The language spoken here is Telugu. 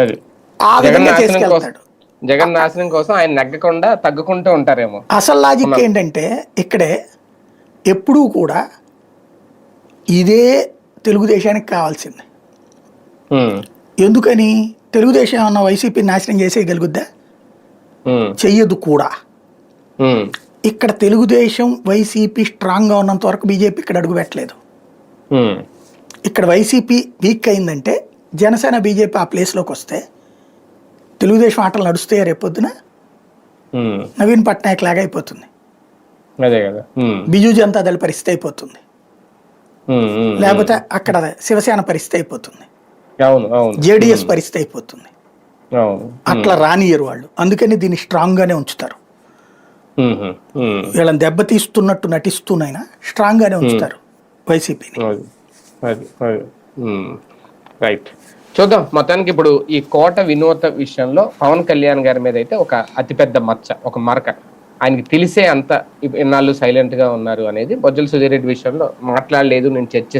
అది ఆ జగన్ విధంగా నాశనం కోసం చేసుకెళ్తాడు. జగన్ నాశనం కోసం ఆయన నెగ్గకుండా తగ్గుకుంటూ ఉంటారేమో. అసలు లాజిక్ ఏంటంటే ఇక్కడే ఎప్పుడూ కూడా ఇదే తెలుగుదేశానికి కావాల్సింది. ఉమ్, ఎందుకని తెలుగుదేశం ఏమన్నా వైసీపీ నాశనం చేసేయగలుగుద్దా? ఉమ్, చెయ్యదు కూడా. ఉమ్, ఇక్కడ తెలుగుదేశం వైసీపీ స్ట్రాంగ్గా ఉన్నంత వరకు బీజేపీ ఇక్కడ అడుగు పెట్టలేదు. ఉమ్, ఇక్కడ వైసీపీ వీక్ అయిందంటే జనసేన బీజేపీ ఆ ప్లేస్లోకి వస్తే తెలుగుదేశం ఆటలు నడుస్తాయా రేపొద్దున? ఉమ్, నవీన్ పట్నాయక్ లాగా అయిపోతుంది, అదే కదా. బిజు జనతాదళ పరిస్థితి అయిపోతుంది, లేకపోతే అక్కడ శివసేన పరిస్థితి అయిపోతుంది, అవును అవును. జేడిఎస్ పరిస్థితి అయిపోతుంది. అవును. అట్లా రానియరు వాళ్ళు, అందుకని దీన్ని స్ట్రాంగ్గానే ఉంచుతారు. వీళ్ళని దెబ్బతీస్తున్నట్టు నటిస్తూనైనా స్ట్రాంగ్గానే ఉంచుతారు వైసీపీని. రైట్, చూద్దాం. మొత్తానికి ఇప్పుడు ఈ కోట వినూత విషయంలో పవన్ కళ్యాణ్ గారి మీద అయితే ఒక అతిపెద్ద మచ్చ, ఒక మరక. ఆయనకి తెలిసే అంత ఇన్నాళ్ళు సైలెంట్ గా ఉన్నారు అనేది. బొజ్జల సుధీర్ రెడ్డి విషయంలో మాట్లాడలేదు, నేను చర్చ